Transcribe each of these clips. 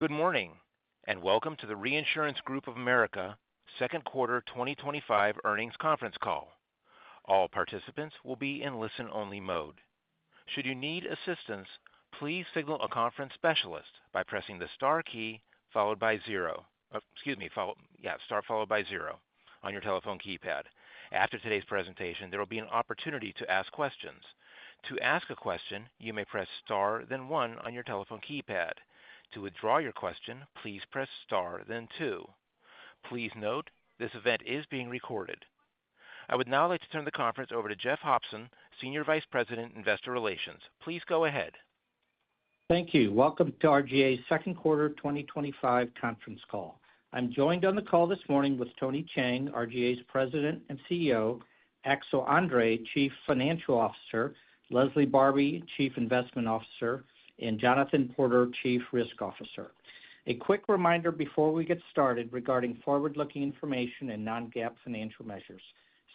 Good morning, and welcome to the Reinsurance Group of America second quarter 2025 earnings conference call. All participants will be in listen-only mode. Should you need assistance, please signal a conference specialist by pressing the star key followed by zero. Star followed by zero on your telephone keypad. After today's presentation, there will be an opportunity to ask questions. To ask a question, you may press star then one on your telephone keypad. To withdraw your question, please press star, then two. Please note, this event is being recorded. I would now like to turn the conference over to Jeff Hopson, Senior Vice President, Investor Relations. Please go ahead. Thank you. Welcome to RGA's second quarter 2025 conference call. I'm joined on the call this morning with Tony Cheng, RGA's President and CEO, Axel André, Chief Financial Officer, Leslie Barbi, Chief Investment Officer, and Jonathan Porter, Chief Risk Officer. A quick reminder before we get started regarding forward-looking information and non-GAAP financial measures.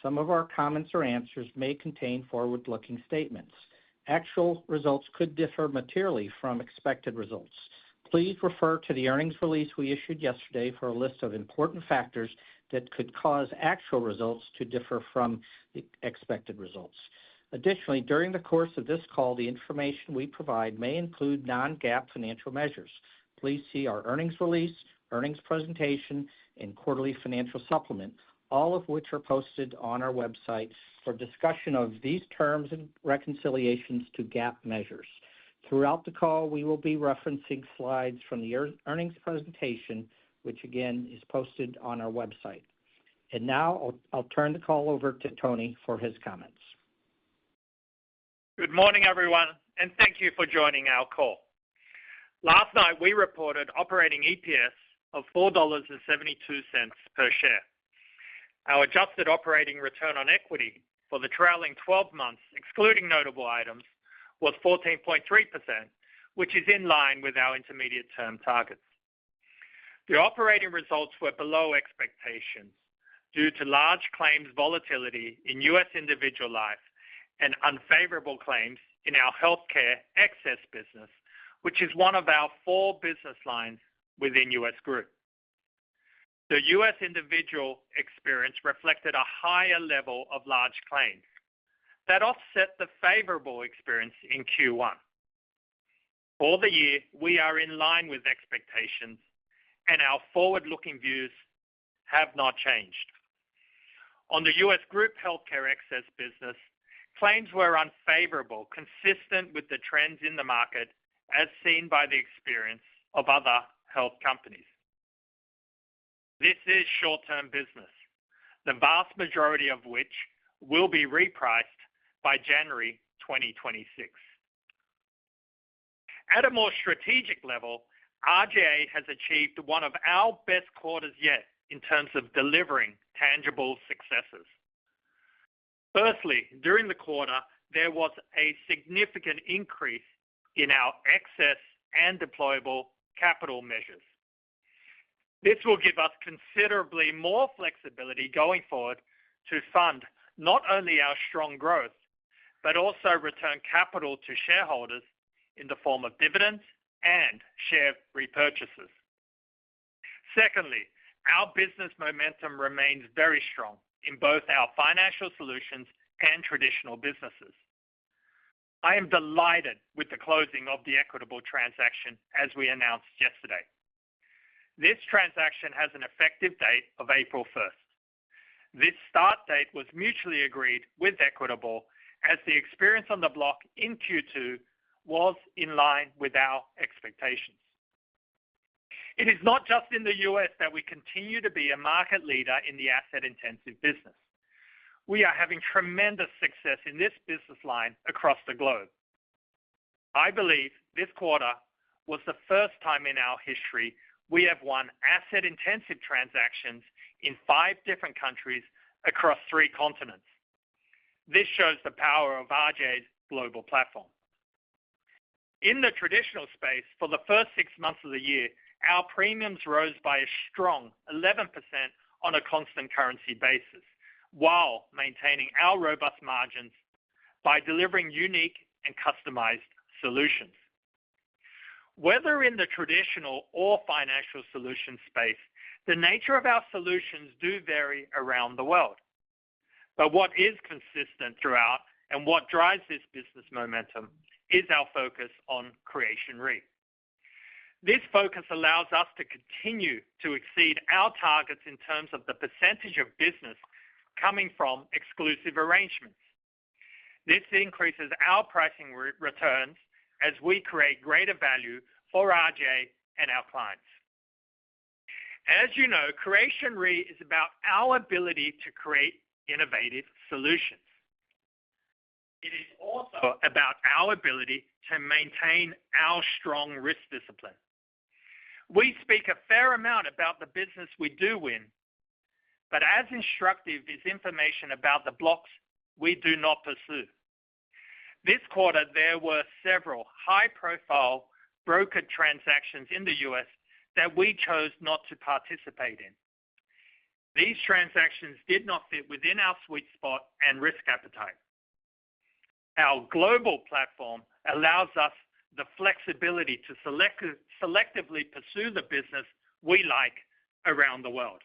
Some of our comments or answers may contain forward-looking statements. Actual results could differ materially from expected results. Please refer to the earnings release we issued yesterday for a list of important factors that could cause actual results to differ from the expected results. Additionally, during the course of this call, the information we provide may include non-GAAP financial measures. Please see our earnings release, earnings presentation, and quarterly financial supplement, all of which are posted on our website for discussion of these terms and reconciliations to GAAP measures. Throughout the call, we will be referencing slides from the earnings presentation, which again is posted on our website. And now I'll turn the call over to Tony for his comments. Good morning, everyone, and thank you for joining our call. Last night, we reported operating EPS of $4.72 per share. Our adjusted operating return on equity for the trailing 12 months, excluding notable items, was 14.3%, which is in line with our intermediate-term targets. The operating results were below expectations due to large claims volatility in U.S. individual life and unfavorable claims in our healthcare excess business, which is one of our four business lines within U.S. Group. The U.S. individual experience reflected a higher level of large claims that offset the favorable experience in Q1. For the year, we are in line with expectations, and our forward-looking views have not changed. On the U.S. Group healthcare excess business, claims were unfavorable, consistent with the trends in the market as seen by the experience of other health companies. This is short-term business, the vast majority of which will be repriced by January 2026. At a more strategic level, RGA has achieved one of our best quarters yet in terms of delivering tangible successes. Firstly, during the quarter, there was a significant increase in our excess and deployable capital measures. This will give us considerably more flexibility going forward to fund not only our strong growth, but also return capital to shareholders in the form of dividends and share repurchases. Secondly, our business momentum remains very strong in both our financial solutions and traditional businesses. I am delighted with the closing of the Equitable transaction as we announced yesterday. This transaction has an effective date of April 1st. This start date was mutually agreed with Equitable as the experience on the block in Q2 was in line with our expectations. It is not just in the U.S. that we continue to be a market leader in the asset-intensive business. We are having tremendous success in this business line across the globe. I believe this quarter was the first time in our history we have won asset-intensive transactions in 5 different countries across 3 continents. This shows the power of RGA's global platform. In the traditional space, for the first 6 months of the year, our premiums rose by a strong 11% on a constant currency basis, while maintaining our robust margins by delivering unique and customized solutions. Whether in the traditional or financial solutions space, the nature of our solutions do vary around the world. But what is consistent throughout and what drives this business momentum is our focus on Creation Re. This focus allows us to continue to exceed our targets in terms of the percentage of business coming from exclusive arrangements. This increases our pricing returns as we create greater value for RGA and our clients. As you know, Creation Re is about our ability to create innovative solutions. It is also about our ability to maintain our strong risk discipline. We speak a fair amount about the business we do win, but as instructive is information about the blocks we do not pursue. This quarter, there were several high-profile brokered transactions in the U.S. that we chose not to participate in. These transactions did not fit within our sweet spot and risk appetite. Our global platform allows us the flexibility to selectively pursue the business we like around the world.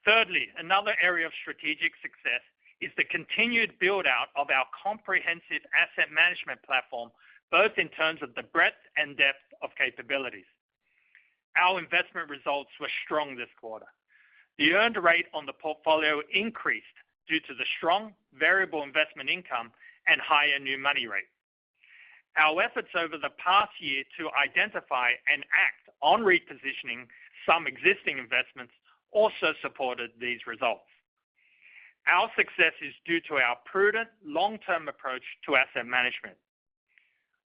Thirdly, another area of strategic success is the continued build-out of our comprehensive asset management platform, both in terms of the breadth and depth of capabilities. Our investment results were strong this quarter. The earned rate on the portfolio increased due to the strong variable investment income and higher new money rate. Our efforts over the past year to identify and act on repositioning some existing investments also supported these results. Our success is due to our prudent, long-term approach to asset management.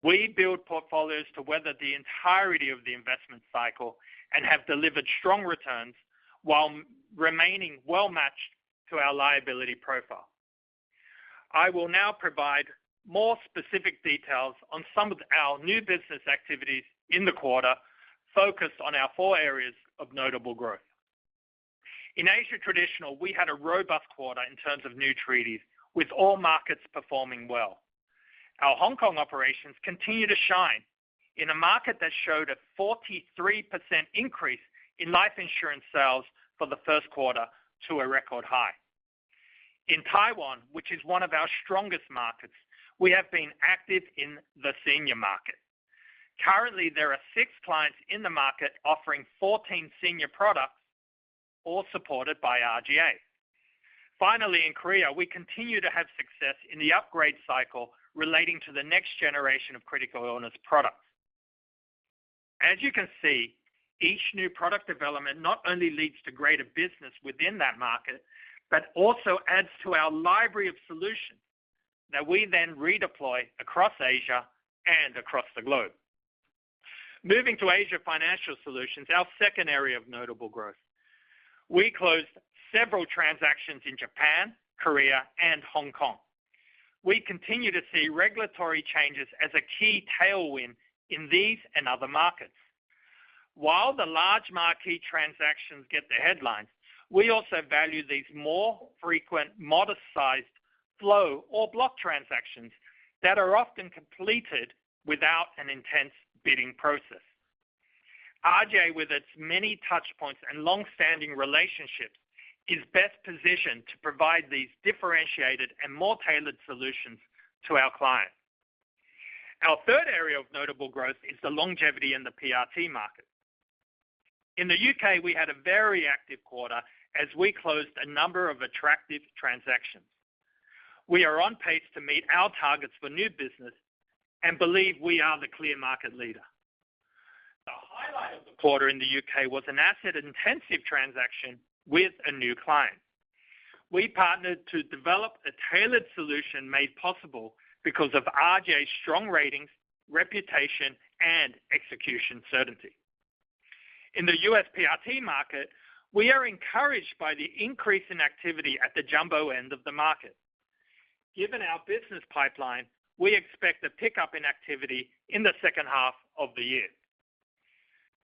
We build portfolios to weather the entirety of the investment cycle and have delivered strong returns while remaining well-matched to our liability profile. I will now provide more specific details on some of our new business activities in the quarter, focused on our 4 areas of notable growth. In Asia Traditional, we had a robust quarter in terms of new treaties, with all markets performing well. Our Hong Kong operations continue to shine in a market that showed a 43% increase in life insurance sales for the first quarter to a record high. In Taiwan, which is one of our strongest markets, we have been active in the senior market. Currently, there are 6 clients in the market offering 14 senior products, all supported by RGA. Finally, in Korea, we continue to have success in the upgrade cycle relating to the next generation of critical illness products. As you can see, each new product development not only leads to greater business within that market, but also adds to our library of solutions that we then redeploy across Asia and across the globe. Moving to Asia Financial Solutions, our second area of notable growth. We closed several transactions in Japan, Korea, and Hong Kong. We continue to see regulatory changes as a key tailwind in these and other markets. While the large marquee transactions get the headlines, we also value these more frequent, modest-sized flow or block transactions that are often completed without an intense bidding process. RGA, with its many touch points and long-standing relationships, is best positioned to provide these differentiated and more tailored solutions to our clients. Our third area of notable growth is the longevity in the PRT market. In the UK, we had a very active quarter as we closed a number of attractive transactions. We are on pace to meet our targets for new business and believe we are the clear market leader. The highlight of the quarter in the UK was an asset-intensive transaction with a new client. We partnered to develop a tailored solution made possible because of RGA's strong ratings, reputation, and execution certainty. In the US PRT market, we are encouraged by the increase in activity at the jumbo end of the market. Given our business pipeline, we expect a pickup in activity in the second half of the year.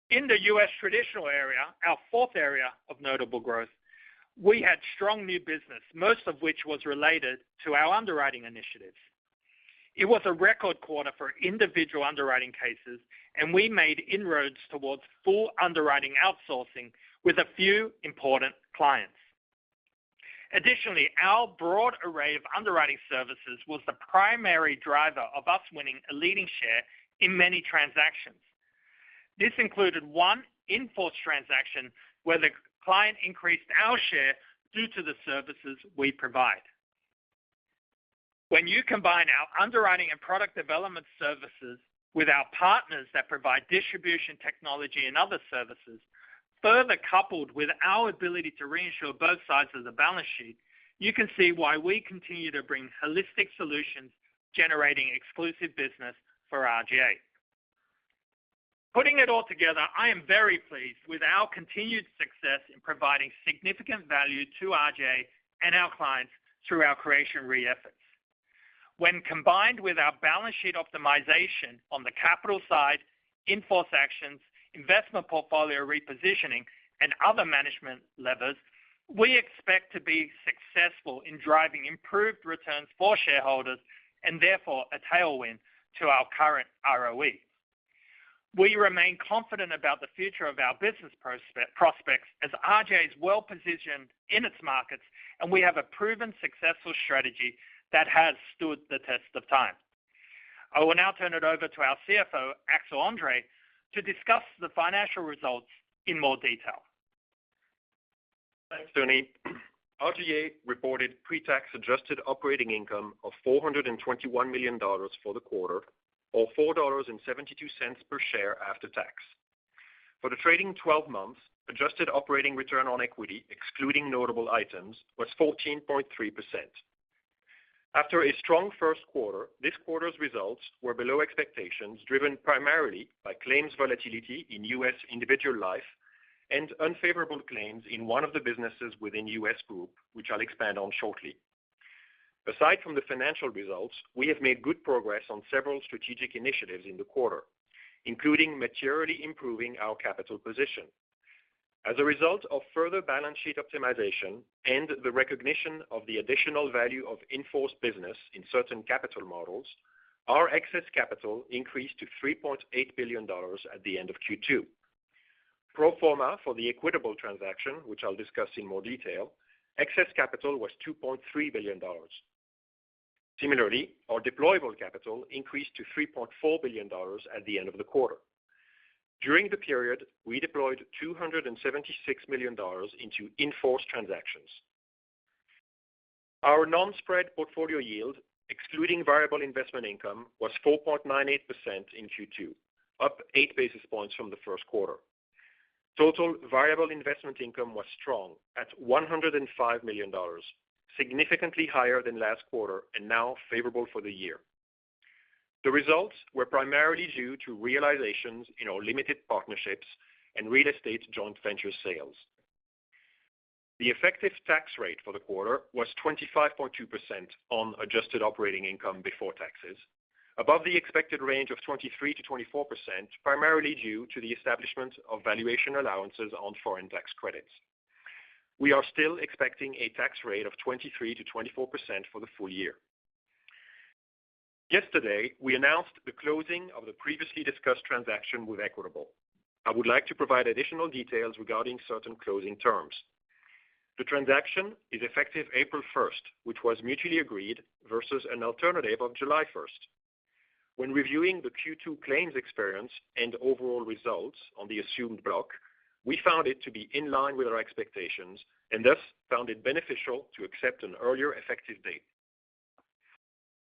In the U.S. traditional area, our fourth area of notable growth, we had strong new business, most of which was related to our underwriting initiatives. It was a record quarter for individual underwriting cases, and we made inroads towards full underwriting outsourcing with a few important clients. Additionally, our broad array of underwriting services was the primary driver of us winning a leading share in many transactions. This included one in-force transaction where the client increased our share due to the services we provide. When you combine our underwriting and product development services with our partners that provide distribution, technology, and other services, further coupled with our ability to reinsure both sides of the balance sheet, you can see why we continue to bring holistic solutions, generating exclusive business for RGA. Putting it all together, I am very pleased with our continued success in providing significant value to RGA and our clients through our Creation Re efforts. When combined with our balance sheet optimization on the capital side, in-force actions, investment portfolio repositioning, and other management levers, we expect to be successful in driving improved returns for shareholders and therefore a tailwind to our current ROE. We remain confident about the future of our business prospects as RGA is well positioned in its markets, and we have a proven successful strategy that has stood the test of time. I will now turn it over to our CFO, Axel André, to discuss the financial results in more detail. Thanks, Tony. RGA reported pre-tax adjusted operating income of $421 million for the quarter, or $4.72 per share after tax. For the trading 12 months, adjusted operating return on equity, excluding notable items, was 14.3%. After a strong first quarter, this quarter's results were below expectations, driven primarily by claims volatility in U.S. individual life and unfavorable claims in one of the businesses within U.S. Group, which I'll expand on shortly. Aside from the financial results, we have made good progress on several strategic initiatives in the quarter, including materially improving our capital position. As a result of further balance sheet optimization and the recognition of the additional value of in-force business in certain capital models, our excess capital increased to $3.8 billion at the end of Q2. Pro forma for the Equitable transaction, which I'll discuss in more detail, excess capital was $2.3 billion. Similarly, our deployable capital increased to $3.4 billion at the end of the quarter. During the period, we deployed $276 million into in-force transactions. Our non-spread portfolio yield, excluding variable investment income, was 4.98% in Q2, up 8 basis points from the first quarter. Total variable investment income was strong at $105 million, significantly higher than last quarter and now favorable for the year. The results were primarily due to realizations in our limited partnerships and real estate joint venture sales. The effective tax rate for the quarter was 25.2% on adjusted operating income before taxes, above the expected range of 23 to 24%, primarily due to the establishment of valuation allowances on foreign tax credits. We are still expecting a tax rate of 23 to 24% for the full year. Yesterday, we announced the closing of the previously discussed transaction with Equitable. I would like to provide additional details regarding certain closing terms. The transaction is effective April 1st, which was mutually agreed, versus an alternative of July 1st. When reviewing the Q2 claims experience and overall results on the assumed block, we found it to be in line with our expectations and thus found it beneficial to accept an earlier effective date.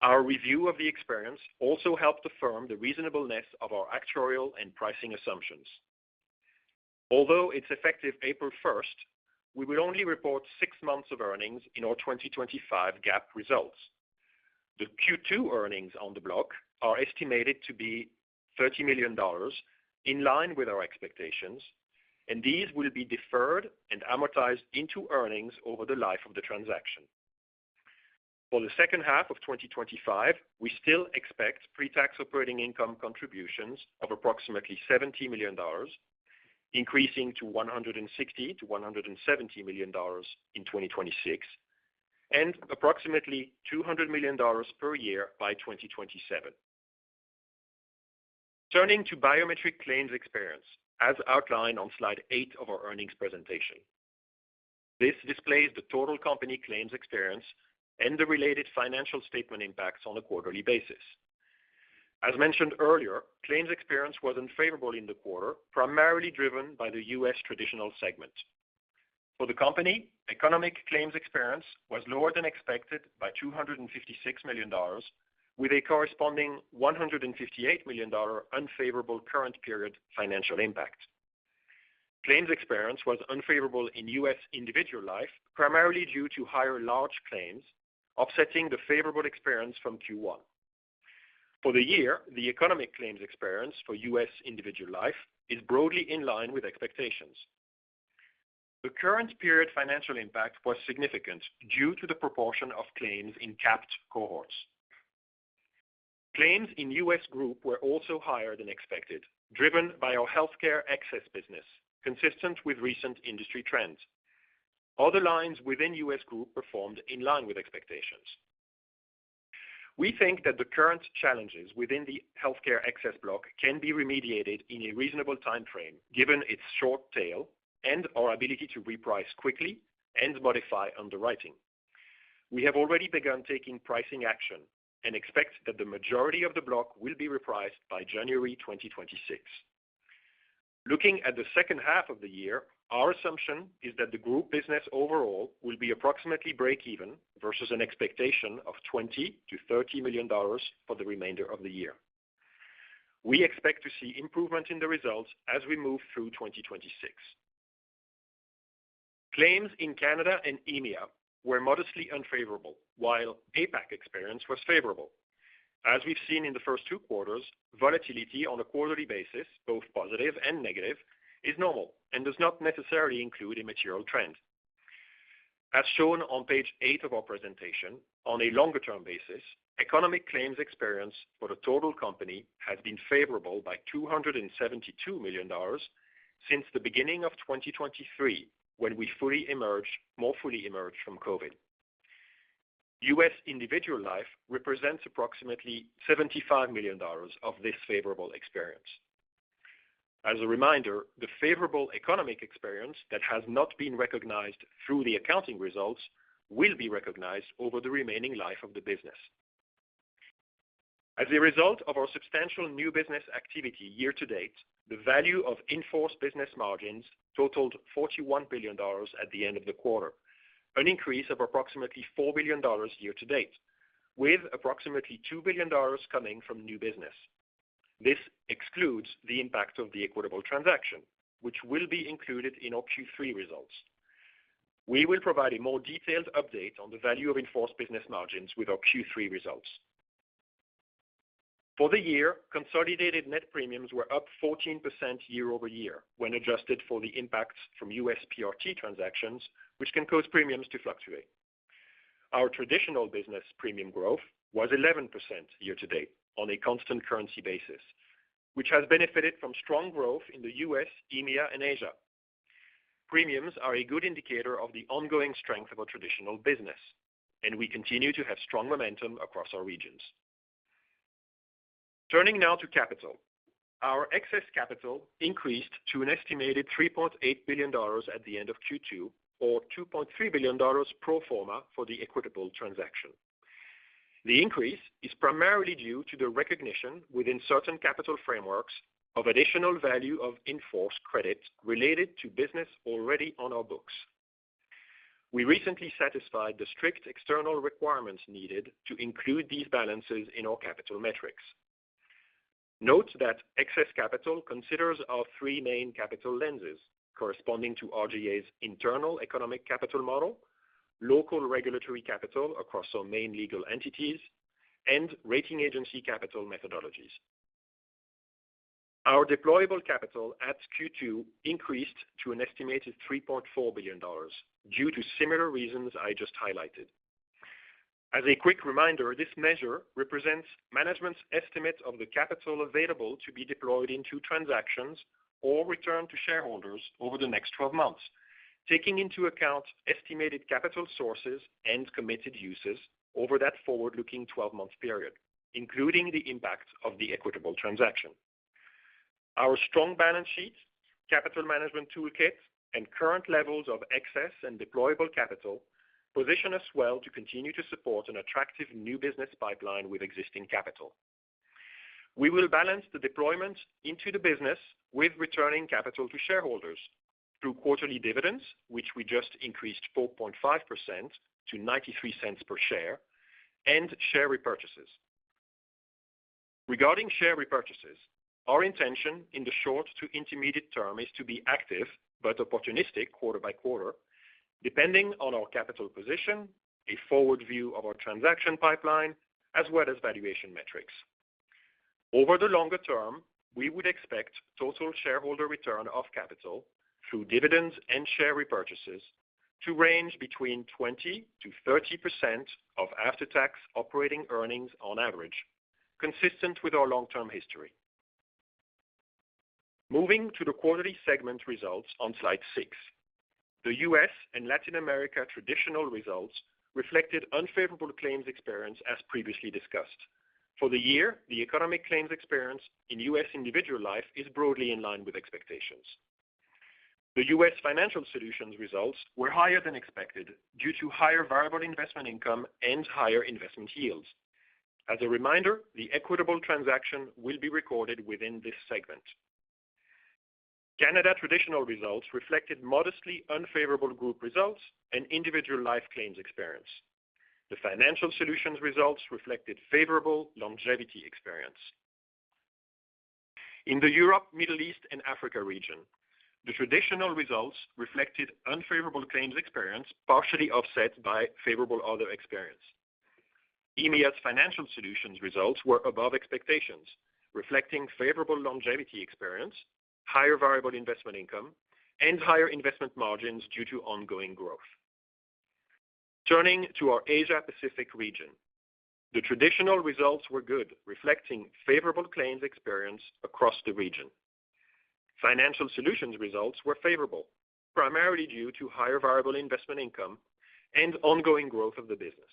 Our review of the experience also helped affirm the reasonableness of our actuarial and pricing assumptions. Although it's effective April 1st, we will only report 6 months of earnings in our 2025 GAAP results. The Q2 earnings on the block are estimated to be $30 million, in line with our expectations, and these will be deferred and amortized into earnings over the life of the transaction. For the second half of 2025, we still expect pre-tax operating income contributions of approximately $70 million, increasing to $160 to $170 million in 2026, and approximately $200 million per year by 2027. Turning to biometric claims experience, as outlined on slide 8 of our earnings presentation. This displays the total company claims experience and the related financial statement impacts on a quarterly basis. As mentioned earlier, claims experience was unfavorable in the quarter, primarily driven by the U.S. traditional segment. For the company, economic claims experience was lower than expected by $256 million, with a corresponding $158 million unfavorable current period financial impact. Claims experience was unfavorable in U.S. individual life, primarily due to higher large claims, offsetting the favorable experience from Q1. For the year, the economic claims experience for U.S. individual life is broadly in line with expectations. The current period financial impact was significant due to the proportion of claims in capped cohorts. Claims in U.S. Group were also higher than expected, driven by our healthcare excess business, consistent with recent industry trends. Other lines within U.S. Group performed in line with expectations. We think that the current challenges within the healthcare excess block can be remediated in a reasonable time frame, given its short tail and our ability to reprice quickly and modify underwriting. We have already begun taking pricing action and expect that the majority of the block will be repriced by January 2026. Looking at the second half of the year, our assumption is that the group business overall will be approximately break-even versus an expectation of $20 to $30 million for the remainder of the year. We expect to see improvement in the results as we move through 2026. Claims in Canada and EMEA were modestly unfavorable, while APAC experience was favorable. As we've seen in the first 2 quarters, volatility on a quarterly basis, both positive and negative, is normal and does not necessarily include a material trend. As shown on page 8 of our presentation, on a longer-term basis, economic claims experience for the total company has been favorable by $272 million since the beginning of 2023, when we more fully emerged from COVID. U.S. individual life represents approximately $75 million of this favorable experience. As a reminder, the favorable economic experience that has not been recognized through the accounting results will be recognized over the remaining life of the business. As a result of our substantial new business activity year to date, the value of in-force business margins totaled $41 billion at the end of the quarter, an increase of approximately $4 billion year to date, with approximately $2 billion coming from new business. This excludes the impact of the Equitable transaction, which will be included in our Q3 results. We will provide a more detailed update on the value of in-force business margins with our Q3 results. For the year, consolidated net premiums were up 14% year over year when adjusted for the impacts from U.S. PRT transactions, which can cause premiums to fluctuate. Our traditional business premium growth was 11% year to date on a constant currency basis, which has benefited from strong growth in the U.S., EMEA, and Asia. Premiums are a good indicator of the ongoing strength of our traditional business, and we continue to have strong momentum across our regions. Turning now to capital. Our excess capital increased to an estimated $3.8 billion at the end of Q2, or $2.3 billion pro forma for the Equitable transaction. The increase is primarily due to the recognition within certain capital frameworks of additional value of in-force credit related to business already on our books. We recently satisfied the strict external requirements needed to include these balances in our capital metrics. Note that excess capital considers our 3 main capital lenses, corresponding to RGA's internal economic capital model, local regulatory capital across our main legal entities, and rating agency capital methodologies. Our deployable capital at Q2 increased to an estimated $3.4 billion due to similar reasons I just highlighted. As a quick reminder, this measure represents management's estimate of the capital available to be deployed into transactions or returned to shareholders over the next 12 months, taking into account estimated capital sources and committed uses over that forward-looking 12-month period, including the impact of the Equitable transaction. Our strong balance sheet, capital management toolkit, and current levels of excess and deployable capital position us well to continue to support an attractive new business pipeline with existing capital. We will balance the deployment into the business with returning capital to shareholders through quarterly dividends, which we just increased 4.5% to 93 cents per share, and share repurchases. Regarding share repurchases, our intention in the short to intermediate term is to be active but opportunistic quarter by quarter, depending on our capital position, a forward view of our transaction pipeline, as well as valuation metrics. Over the longer term, we would expect total shareholder return of capital through dividends and share repurchases to range between 20 to 30% of after-tax operating earnings on average, consistent with our long-term history. Moving to the quarterly segment results on slide 6. The U.S. and Latin America traditional results reflected unfavorable claims experience as previously discussed. For the year, the economic claims experience in U.S. individual life is broadly in line with expectations. The U.S. Financial Solutions results were higher than expected due to higher variable investment income and higher investment yields. As a reminder, the Equitable transaction will be recorded within this segment. Canada traditional results reflected modestly unfavorable group results and individual life claims experience. The Financial Solutions results reflected favorable longevity experience. In the Europe, Middle East, and Africa region, the traditional results reflected unfavorable claims experience, partially offset by favorable other experience. EMEA's Financial Solutions results were above expectations, reflecting favorable longevity experience, higher variable investment income, and higher investment margins due to ongoing growth. Turning to our Asia-Pacific region, the traditional results were good, reflecting favorable claims experience across the region. Financial Solutions results were favorable, primarily due to higher variable investment income and ongoing growth of the business.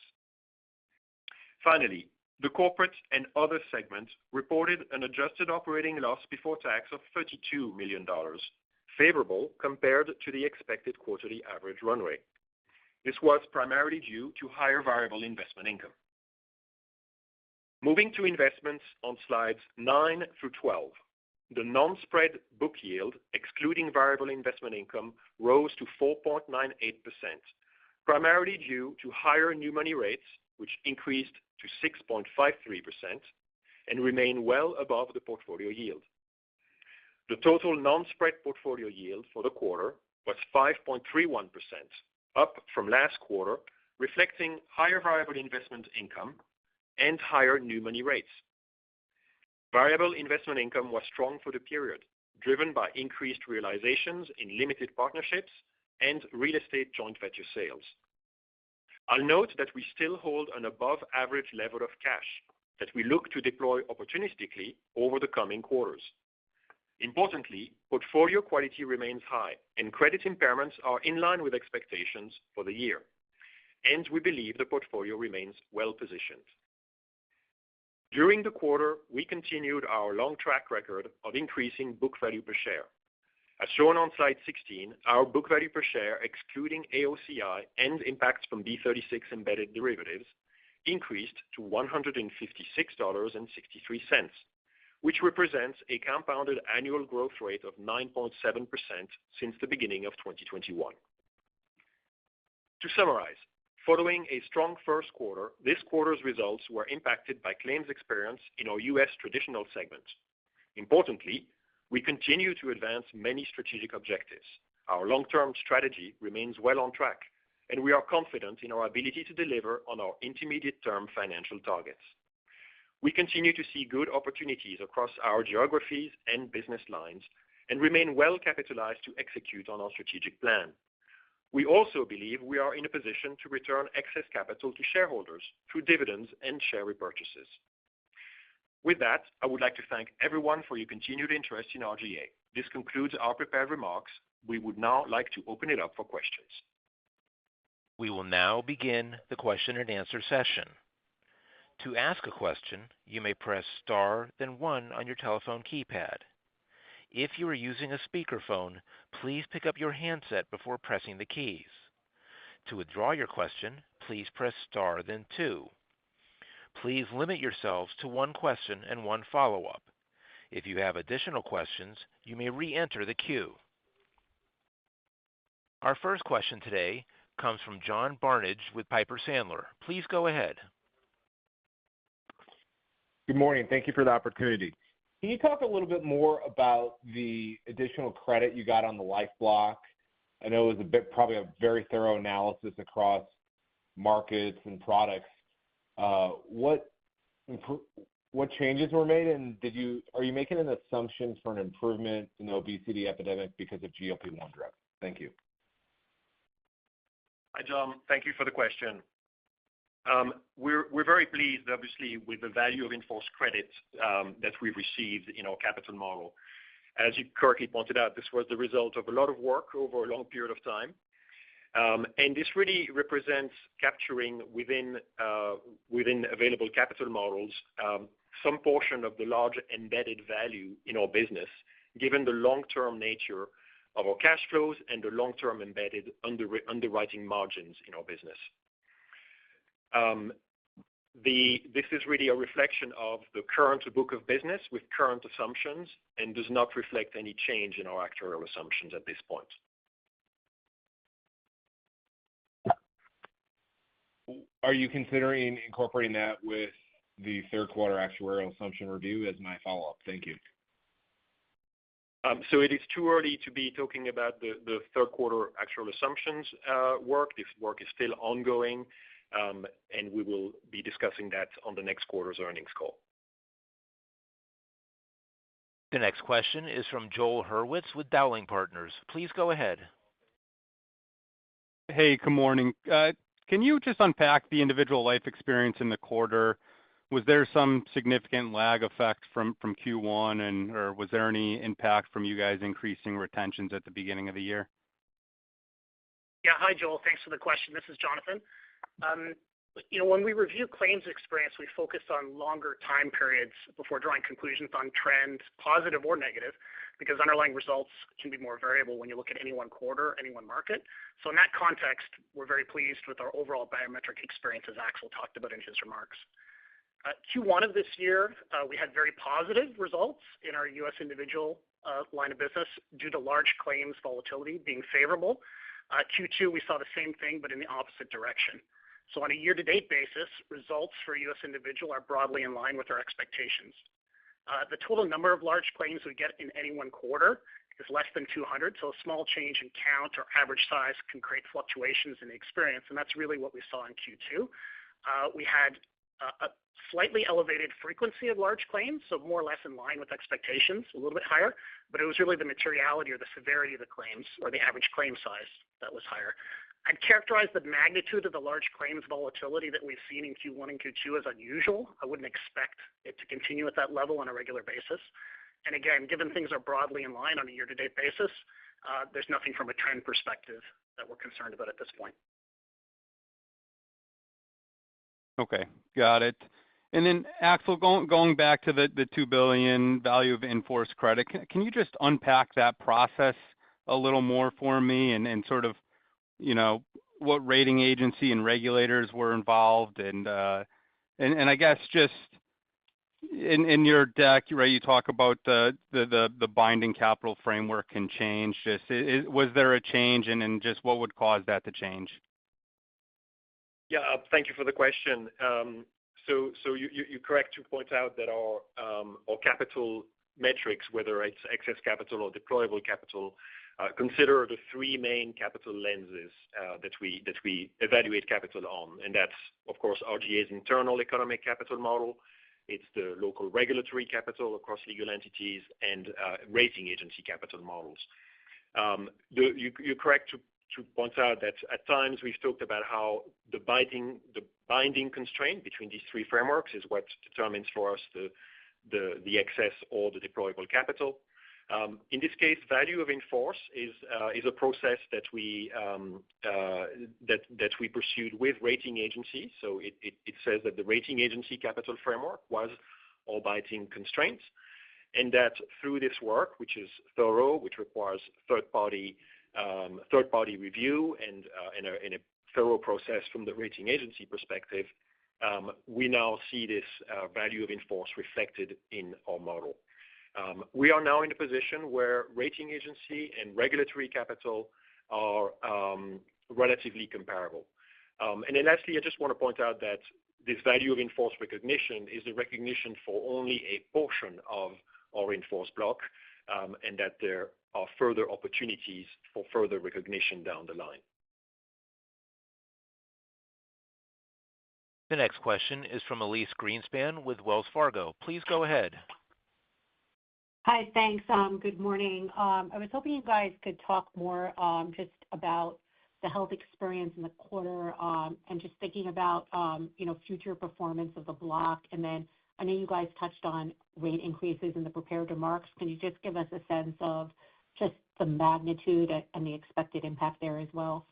Finally, the corporate and other segment reported an adjusted operating loss before tax of $32 million, favorable compared to the expected quarterly average run rate. This was primarily due to higher variable investment income. Moving to investments on slides 9 through 12, the non-spread book yield, excluding variable investment income, rose to 4.98%, primarily due to higher new money rates, which increased to 6.53% and remain well above the portfolio yield. The total non-spread portfolio yield for the quarter was 5.31%, up from last quarter, reflecting higher variable investment income and higher new money rates. Variable investment income was strong for the period, driven by increased realizations in limited partnerships and real estate joint venture sales. I'll note that we still hold an above-average level of cash that we look to deploy opportunistically over the coming quarters. Importantly, portfolio quality remains high, and credit impairments are in line with expectations for the year, and we believe the portfolio remains well-positioned. During the quarter, we continued our long track record of increasing book value per share. As shown on slide 16, our book value per share, excluding AOCI and impacts from B36 embedded derivatives, increased to $156.63, which represents a compounded annual growth rate of 9.7% since the beginning of 2021. To summarize, following a strong first quarter, this quarter's results were impacted by claims experience in our U.S. traditional segment. Importantly, we continue to advance many strategic objectives. Our long-term strategy remains well on track, and we are confident in our ability to deliver on our intermediate-term financial targets. We continue to see good opportunities across our geographies and business lines and remain well capitalized to execute on our strategic plan. We also believe we are in a position to return excess capital to shareholders through dividends and share repurchases. With that, I would like to thank everyone for your continued interest in RGA. this concludes our prepared remarks. We would now like to open it up for questions. We will now begin the question and answer session. To ask a question, you may press star, then 1 on your telephone keypad. If you are using a speakerphone, please pick up your handset before pressing the keys. To withdraw your question, please press star, then 2. Please limit yourselves to one question and one follow-up. If you have additional questions, you may re-enter the queue. Our first question today comes from John Barnidge with Piper Sandler. Please go ahead. Good morning. Thank you for the opportunity. Can you talk a little bit more about the additional credit you got on the life block? I know it was probably a very thorough analysis across markets and products. What changes were made, and are you making an assumption for an improvement in the obesity epidemic because of GLP-1 drugs? Thank you. Hi, John. Thank you for the question. We're very pleased, obviously, with the value of in-force credit that we've received in our capital model. As you correctly pointed out, this was the result of a lot of work over a long period of time. And this really represents capturing within available capital models some portion of the large embedded value in our business, given the long-term nature of our cash flows and the long-term embedded underwriting margins in our business. This is really a reflection of the current book of business with current assumptions and does not reflect any change in our actuarial assumptions at this point. Are you considering incorporating that with the third quarter actuarial assumption review as my follow-up? Thank you. So it is too early to be talking about the third quarter actual assumptions work. This work is still ongoing, and we will be discussing that on the next quarter's earnings call. The next question is from Joel Hurwitz with Dowling Partners. Please go ahead. Hey, good morning. Can you just unpack the individual life experience in the quarter? Was there some significant lag effect from Q1, or was there any impact from you guys increasing retentions at the beginning of the year? Yeah, hi, Joel. Thanks for the question. This is Jonathan. When we review claims experience, we focus on longer time periods before drawing conclusions on trend, positive or negative, because underlying results can be more variable when you look at any one quarter, any one market. So in that context, we're very pleased with our overall biometric experience, as Axel talked about in his remarks. Q1 of this year, we had very positive results in our U.S. individual line of business due to large claims volatility being favorable. Q2, we saw the same thing, but in the opposite direction. So on a year-to-date basis, results for U.S. individual are broadly in line with our expectations. The total number of large claims we get in any one quarter is less than 200, so a small change in count or average size can create fluctuations in the experience, and that's really what we saw in Q2. We had a slightly elevated frequency of large claims, so more or less in line with expectations, a little bit higher, but it was really the materiality or the severity of the claims or the average claim size that was higher. I'd characterize the magnitude of the large claims volatility that we've seen in Q1 and Q2 as unusual. I wouldn't expect it to continue at that level on a regular basis. And again, given things are broadly in line on a year-to-date basis, there's nothing from a trend perspective that we're concerned about at this point. Okay, got it. And then, Axel, going back to the $2 billion value of in-force credit, can you just unpack that process a little more for me and sort of, what rating agency and regulators were involved? And I guess just in your deck, right, you talk about the binding capital framework can change. Was there a change, and just what would cause that to change? Yeah, thank you for the question. So you're correct to point out that our capital metrics, whether it's excess capital or deployable capital, consider the three main capital lenses that we evaluate capital on, and that's of course RGA's internal economic capital model. It's the local regulatory capital across legal entities and rating agency capital models. You're correct to point out that at times we've talked about how the binding constraint between these three frameworks is what determines for us the excess or the deployable capital. In this case, value of in-force is a process that we pursued with rating agencies. So it says that the rating agency capital framework was all binding constraints, and that through this work, which is thorough, which requires third-party review and a thorough process from the rating agency perspective, we now see this value of in-force reflected in our model. We are now in a position where rating agency and regulatory capital are relatively comparable. And then lastly, I just want to point out that this value of in-force recognition is the recognition for only a portion of our in-force block, and that there are further opportunities for further recognition down the line. The next question is from Elyse Greenspan with Wells Fargo. Please go ahead. Hi, thanks. Good morning. I was hoping you guys could talk more just about the health experience in the quarter and just thinking about, future performance of the block. And then I know you guys touched on rate increases in the prepared remarks. Can you just give us a sense of just the magnitude and the expected impact there as well?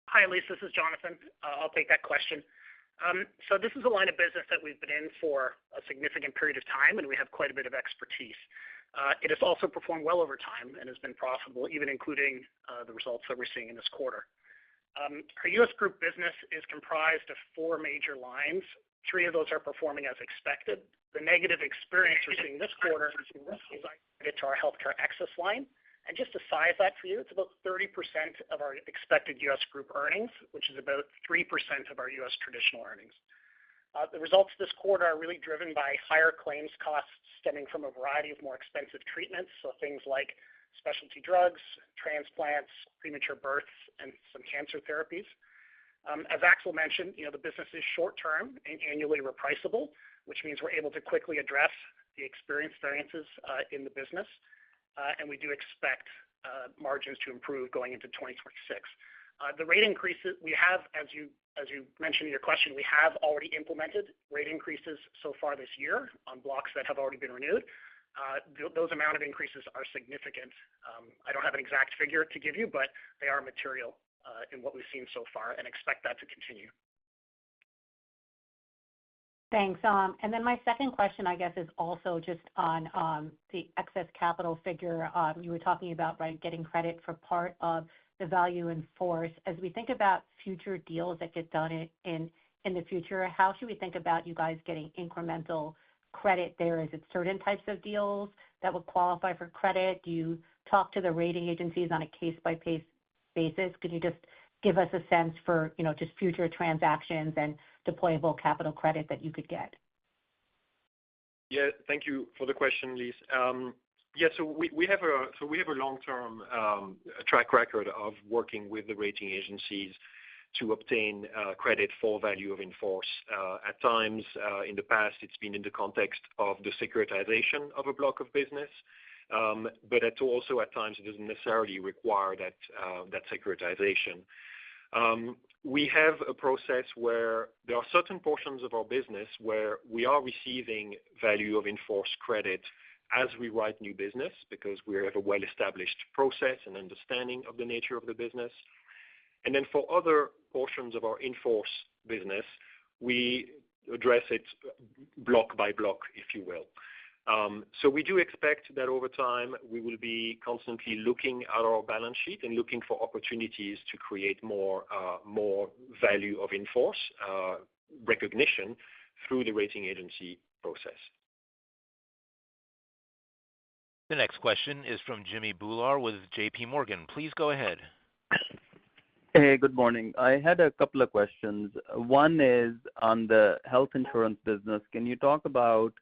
Hi, Elyse. This is Jonathan. I'll take that question. So this is a line of business that we've been in for a significant period of time, and we have quite a bit of expertise. It has also performed well over time and has been profitable, even including the results that we're seeing in this quarter. Our U.S. group business is comprised of 4 major lines. 3 of those are performing as expected. The negative experience we're seeing this quarter is isolated to our healthcare excess line. And just to size that for you, it's about 30% of our expected U.S. group earnings, which is about 3% of our U.S. traditional earnings. The results this quarter are really driven by higher claims costs stemming from a variety of more expensive treatments, so things like specialty drugs, transplants, premature births, and some cancer therapies. As Axel mentioned, the business is short-term and annually repriceable, which means we're able to quickly address the experience variances in the business. And we do expect margins to improve going into 2026. The rate increases we have, as you mentioned in your question, we have already implemented rate increases so far this year on blocks that have already been renewed. Those amount of increases are significant. I don't have an exact figure to give you, but they are material in what we've seen so far, and expect that to continue. Thanks. And then my second question, I guess, is also just on the excess capital figure. You were talking about, right, getting credit for part of the value in force. As we think about future deals that get done in the future, how should we think about you guys getting incremental credit there? Is it certain types of deals that would qualify for credit? Do you talk to the rating agencies on a case-by-case basis? Could you just give us a sense for, just future transactions and deployable capital credit that you could get? Yeah, thank you for the question, Lise. So we have a long-term track record of working with the rating agencies to obtain credit for value of in-force. At times in the past, it's been in the context of the securitization of a block of business, but also at times it doesn't necessarily require that securitization. We have a process where there are certain portions of our business where we are receiving value of in-force credit as we write new business, because we have a well-established process and understanding of the nature of the business. And then for other portions of our in-force business, we address it block by block, if you will. So we do expect that over time we will be constantly looking at our balance sheet and looking for opportunities to create more value of in-force recognition through the rating agency process. The next question is from Jimmy Bhullar with J.P. Morgan. Please go ahead. Hey, good morning. I had a couple of questions. One is on the health insurance business. Can you talk about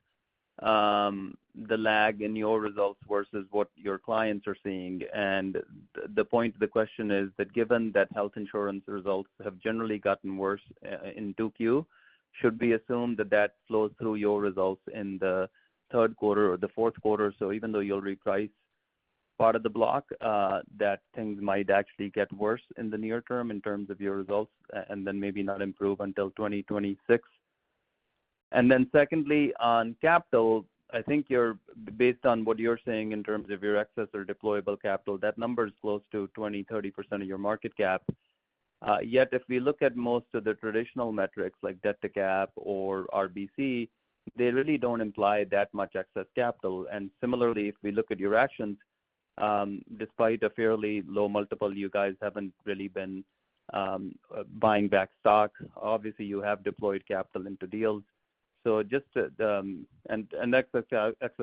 the lag in your results versus what your clients are seeing? And the point of the question is that given that health insurance results have generally gotten worse in 2Q, should we assume that flows through your results in the third quarter or the fourth quarter? So even though you'll reprice part of the block, that things might actually get worse in the near term in terms of your results, and then maybe not improve until 2026. And then secondly, on capital, I think based on what you're saying in terms of your excess or deployable capital, that number is close to 20-30% of your market cap. Yet, if we look at most of the traditional metrics like debt to cap or RBC, they really don't imply that much excess capital. And similarly, if we look at your actions, despite a fairly low multiple, you guys haven't really been buying back stock. Obviously, you have deployed capital into deals. So just and excess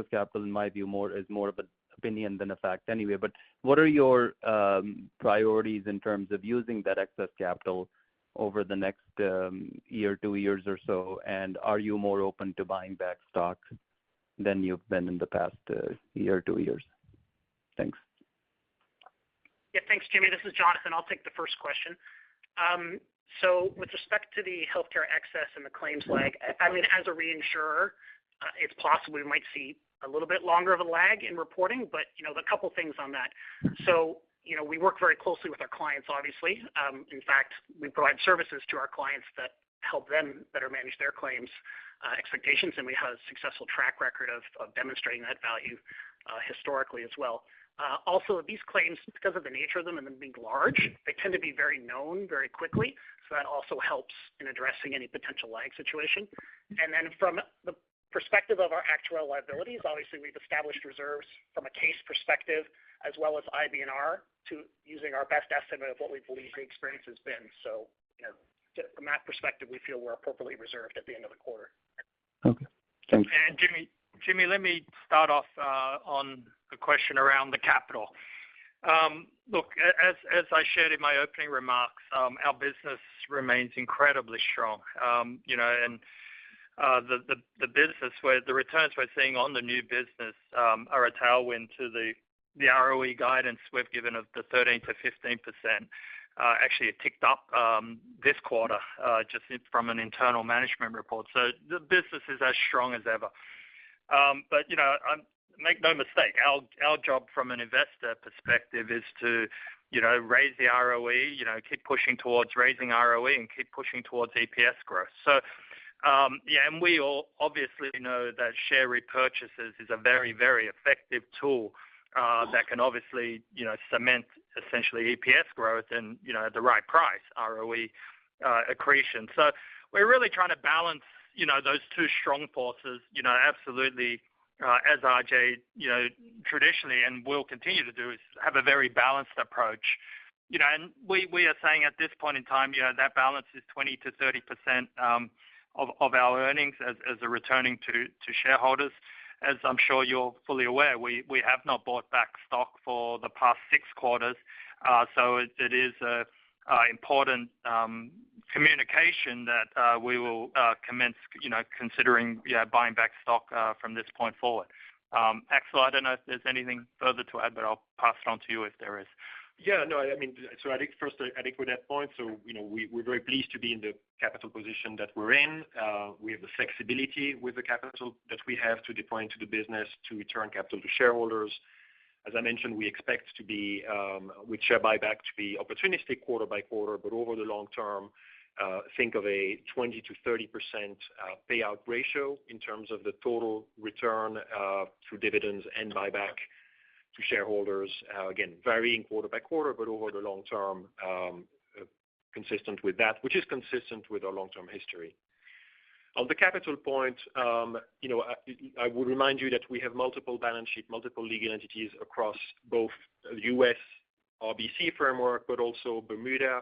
capital, in my view, is more of an opinion than a fact anyway. But what are your priorities in terms of using that excess capital over the next year, 2 years or so? And are you more open to buying back stock than you've been in the past year, 2 years? Thanks. Yeah, thanks, Jimmy. This is Jonathan. I'll take the first question. So with respect to the healthcare excess and the claims lag, I mean, as a reinsurer, it's possible we might see a little bit longer of a lag in reporting, but, a couple things on that. So, we work very closely with our clients, obviously. In fact, we provide services to our clients that help them better manage their claims expectations, and we have a successful track record of demonstrating that value historically as well. Also, these claims, because of the nature of them and them being large, they tend to be very known very quickly, so that also helps in addressing any potential lag situation. And then from the perspective of our actuarial liabilities, obviously we've established reserves from a case perspective as well as IBNR to using our best estimate of what we believe the experience has been. So, from that perspective, we feel we're appropriately reserved at the end of the quarter. Okay, thanks. And Jimmy, let me start off on the question around the capital. Look, as I shared in my opening remarks, our business remains incredibly strong. And the business where the returns we're seeing on the new business are a tailwind to the ROE guidance we've given of the 13 to 15%. Actually, it ticked up this quarter just from an internal management report. So the business is as strong as ever. But, make no mistake, our job from an investor perspective is to, raise the ROE, keep pushing towards raising ROE and keep pushing towards EPS growth. So, and we all obviously know that share repurchases is a very, very effective tool that can obviously, cement essentially EPS growth and, at the right price, ROE accretion. So we're really trying to balance, those two strong forces, absolutely, as RJ, traditionally and will continue to do, is have a very balanced approach. And we are saying at this point in time, that balance is 20 to 30% of our earnings as a returning to shareholders. As I'm sure you're fully aware, we have not bought back stock for the past 6 quarters. So it is a important communication that we will commence, considering buying back stock from this point forward. Axel, I don't know if there's anything further to add, but I'll pass it on to you if there is. Yeah, no, I mean, so I think first, I think with that point, so, we're very pleased to be in the capital position that we're in. We have the flexibility with the capital that we have to deploy into the business to return capital to shareholders. As I mentioned, we expect to be, with share buyback, to be opportunistic quarter by quarter, but over the long term, think of a 20 to 30% payout ratio in terms of the total return through dividends and buyback to shareholders, again, varying quarter by quarter, but over the long term, consistent with that, which is consistent with our long-term history. On the capital point, I would remind you that we have multiple balance sheet, multiple legal entities across both the U.S. RBC framework, but also Bermuda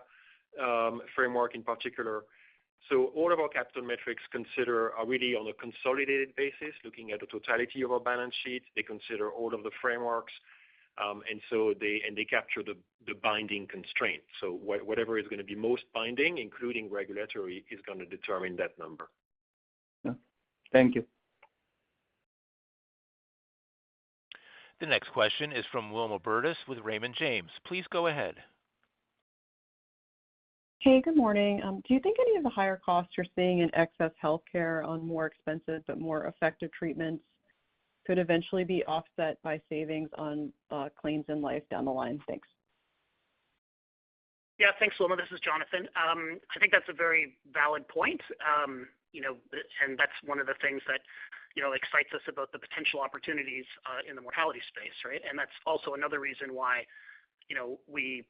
framework in particular. So all of our capital metrics are really on a consolidated basis, looking at the totality of our balance sheet. They consider all of the frameworks, and so they capture the binding constraint. So whatever is going to be most binding, including regulatory, is going to determine that number. Yeah. Thank you. The next question is from Wilma Burdis with Raymond James. Please go ahead. Hey, good morning. Do you think any of the higher costs you're seeing in excess healthcare on more expensive but more effective treatments could eventually be offset by savings on claims in life down the line? Thanks. Yeah, thanks, Wilma. This is Jonathan. I think that's a very valid point. and that's one of the things that excites us about the potential opportunities in the mortality space, right? And that's also another reason why we've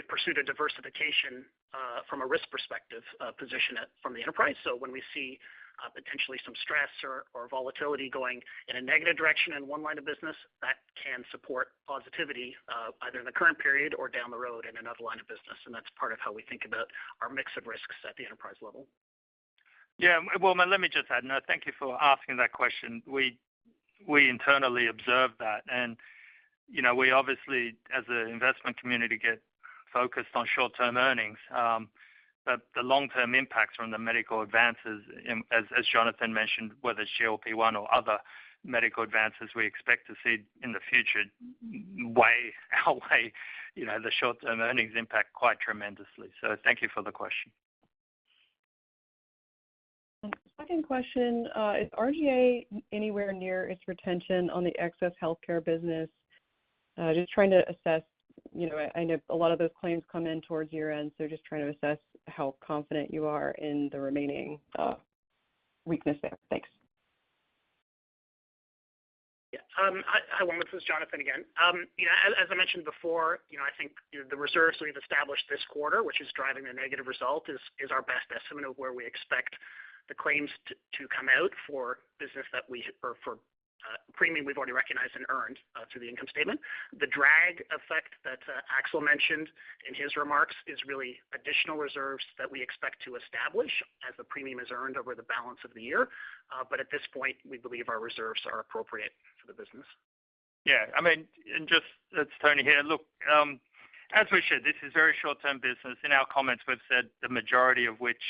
pursued a diversification from a risk perspective position from the enterprise. So when we see potentially some stress or volatility going in a negative direction in one line of business, that can support positivity either in the current period or down the road in another line of business. And that's part of how we think about our mix of risks at the enterprise level. Yeah, well, let me just add, no, thank you for asking that question. We internally observe that, and we obviously, as an investment community, get focused on short-term earnings. But the long-term impacts from the medical advances, as Jonathan mentioned, whether it's GLP-1 or other medical advances we expect to see in the future, outweigh the short-term earnings impact quite tremendously. So thank you for the question. Second question, is RGA anywhere near its retention on the excess healthcare business? Just trying to assess, I know a lot of those claims come in towards year end, so just trying to assess how confident you are in the remaining weakness there. Thanks. Yeah. Hi, Wilma. This is Jonathan again. As I mentioned before, I think the reserves we've established this quarter, which is driving the negative result, is our best estimate of where we expect the claims to come out for business for premium we've already recognized and earned through the income statement. The drag effect that Axel mentioned in his remarks is really additional reserves that we expect to establish as the premium is earned over the balance of the year. But at this point, we believe our reserves are appropriate for the business. Yeah, and just, it's Tony here. Look, as we said, this is very short-term business. In our comments, we've said the majority of which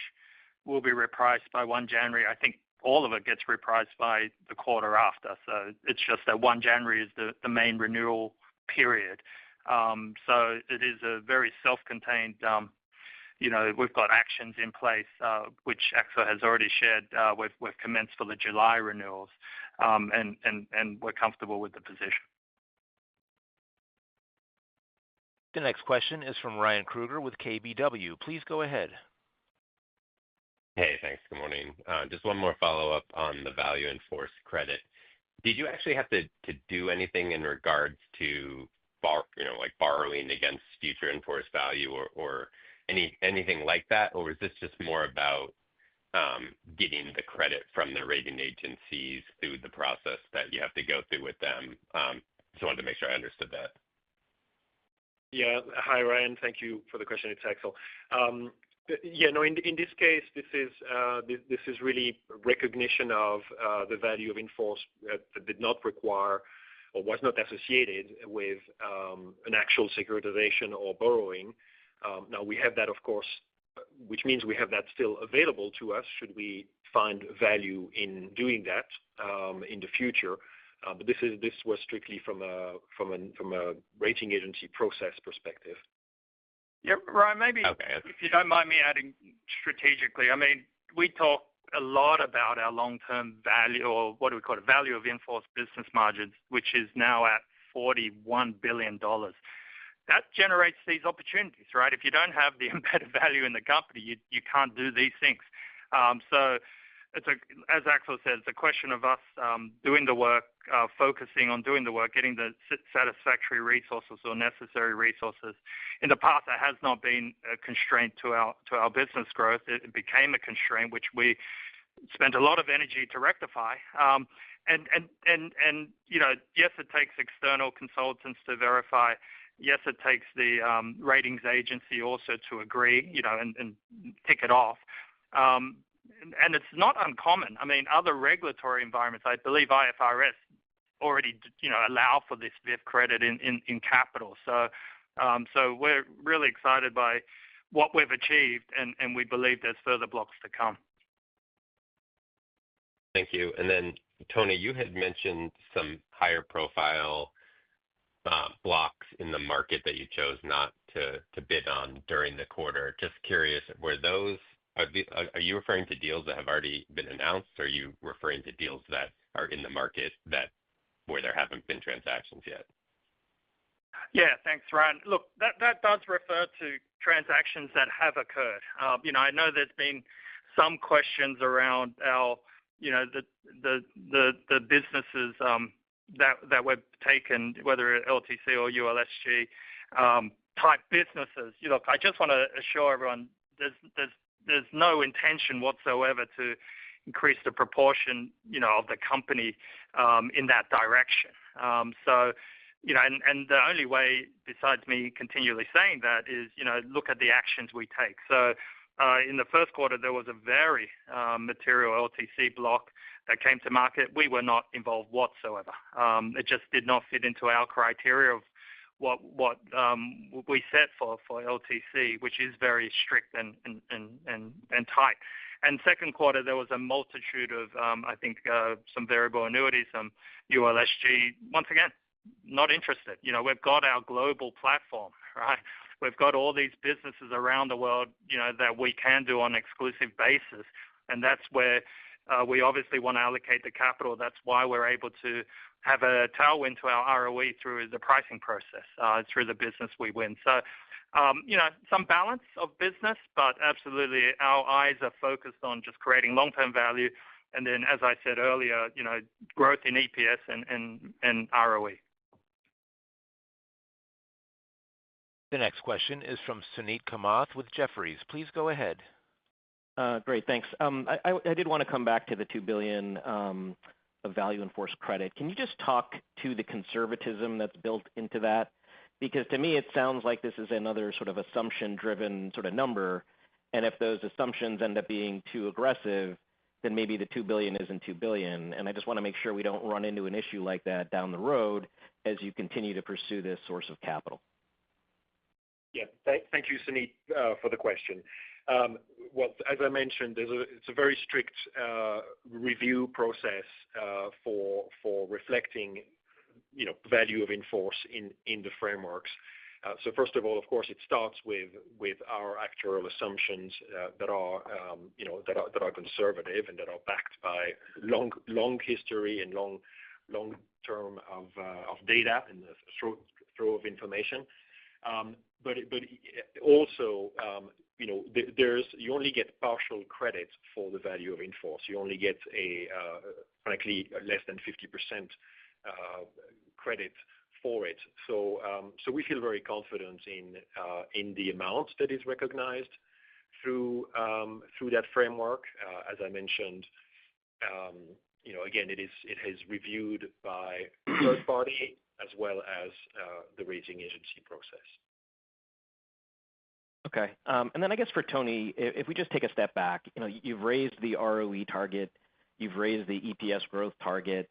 will be repriced by 1 January. I think all of it gets repriced by the quarter after. So it's just that 1 January is the main renewal period. So it is a very self-contained, we've got actions in place, which Axel has already shared. We've commenced for the July renewals, and we're comfortable with the position. The next question is from Ryan Krueger with KBW. Please go ahead. Hey, thanks. Good morning. Just one more follow-up on the value in force credit. Did you actually have to do anything in regards to borrowing against future in force value or anything like that? Or is this just more about getting the credit from the rating agencies through the process that you have to go through with them? Just wanted to make sure I understood that. Yeah. Hi, Ryan. Thank you for the question. It's Axel. In this case, this is really recognition of the value of in-force that did not require or was not associated with an actual securitization or borrowing. Now we have that, of course, which means we have that still available to us should we find value in doing that in the future. But this was strictly from a rating agency process perspective. Yeah, Ryan, maybe okay. If you don't mind me adding strategically, we talk a lot about our long-term value, or what do we call it, value of in-force business margins, which is now at $41 billion. That generates these opportunities, right? If you don't have the embedded value in the company, you can't do these things. So as Axel said, it's a question of us doing the work, focusing on doing the work, getting the satisfactory resources or necessary resources. In the past, that has not been a constraint to our business growth. It became a constraint, which we spent a lot of energy to rectify. And yes, it takes external consultants to verify. Yes, it takes the ratings agency also to agree, and tick it off. And it's not uncommon. Other regulatory environments, I believe IFRS already, allow for this VIF credit in capital. So we're really excited by what we've achieved, and we believe there's further blocks to come. Thank you. And then, Tony, you had mentioned some higher profile blocks in the market that you chose not to bid on during the quarter. Just curious, are you referring to deals that have already been announced, or are you referring to deals that are in the market where there haven't been transactions yet? Yeah, thanks, Ryan. Look, that does refer to transactions that have occurred. I know there's been some questions around our, the businesses that we've taken, whether LTC or ULSG type businesses. Look, I just want to assure everyone there's no intention whatsoever to increase the proportion, of the company in that direction. And the only way, besides me continually saying that, is, look at the actions we take. So in the first quarter, there was a very material LTC block that came to market. We were not involved whatsoever. It just did not fit into our criteria of what we set for LTC, which is very strict and tight. And second quarter, there was a multitude of, I think, some variable annuities, some ULSG. Once again, not interested. We've got our global platform, right? We've got all these businesses around the world, that we can do on an exclusive basis. And that's where we obviously want to allocate the capital. That's why we're able to have a tailwind to our ROE through the pricing process, through the business we win. So, some balance of business, but absolutely our eyes are focused on just creating long-term value. And then, as I said earlier, growth in EPS and ROE. The next question is from Suneet Kamath with Jefferies. Please go ahead. Great, thanks. I did want to come back to the $2 billion of value in force credit. Can you just talk to the conservatism that's built into that? Because to me, it sounds like this is another sort of assumption-driven sort of number. And if those assumptions end up being too aggressive, then maybe the $2 billion isn't $2 billion. And I just want to make sure we don't run into an issue like that down the road as you continue to pursue this source of capital. Yeah, thank you, Suneet, for the question. Well, as I mentioned, it's a very strict review process for reflecting, value of in force in the frameworks. So first of all, of course, it starts with our actuarial assumptions that are conservative and that are backed by long history and long term of data and the throw of information. But also, you only get partial credit for the value of in force. You only get frankly, less than 50% credit for it. So we feel very confident in the amount that is recognized through that framework. As I mentioned, again, it is reviewed by third party as well as the rating agency process. Okay. And then I guess for Tony, if we just take a step back, you've raised the ROE target, you've raised the EPS growth target.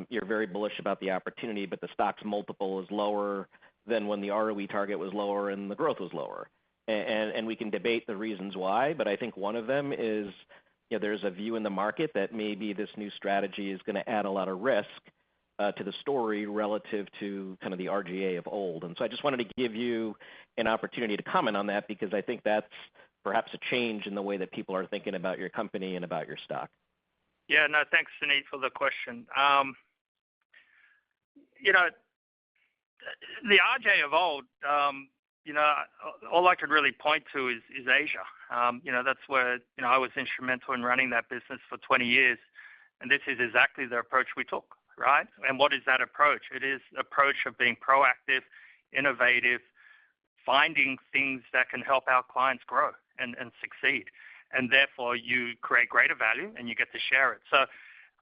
You're very bullish about the opportunity, but the stock's multiple is lower than when the ROE target was lower and the growth was lower. And we can debate the reasons why, but I think one of them is, there's a view in the market that maybe this new strategy is going to add a lot of risk to the story relative to kind of the RGA of old. And so I just wanted to give you an opportunity to comment on that, because I think that's perhaps a change in the way that people are thinking about your company and about your stock. Yeah, no, thanks, Suneet, for the question. The RJ of old, all I could really point to is Asia. That's where, I was instrumental in running that business for 20 years. And this is exactly the approach we took, right? And what is that approach? It is approach of being proactive, innovative, finding things that can help our clients grow and succeed. And therefore, you create greater value and you get to share it. So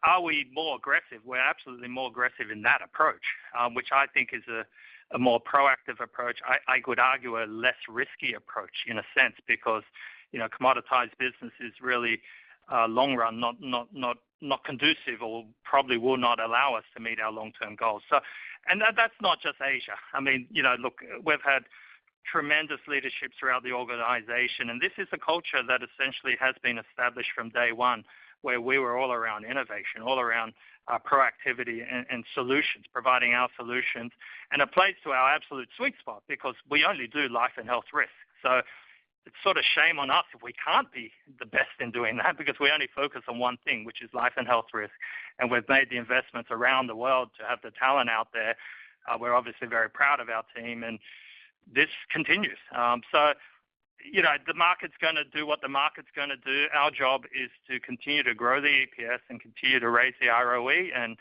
are we more aggressive? We're absolutely more aggressive in that approach, which I think is a more proactive approach. I could argue a less risky approach in a sense, because, commoditized business is really long run, not conducive, or probably will not allow us to meet our long-term goals. So, and that's not just Asia. I mean, look, we've had tremendous leadership throughout the organization. And this is a culture that essentially has been established from day one, where we were all around innovation, all around proactivity and solutions, providing our solutions. And it plays to our absolute sweet spot, because we only do life and health risk. So it's sort of shame on us if we can't be the best in doing that, because we only focus on one thing, which is life and health risk. And we've made the investments around the world to have the talent out there. We're obviously very proud of our team, and this continues. So the market's going to do what the market's going to do. Our job is to continue to grow the EPS and continue to raise the ROE, and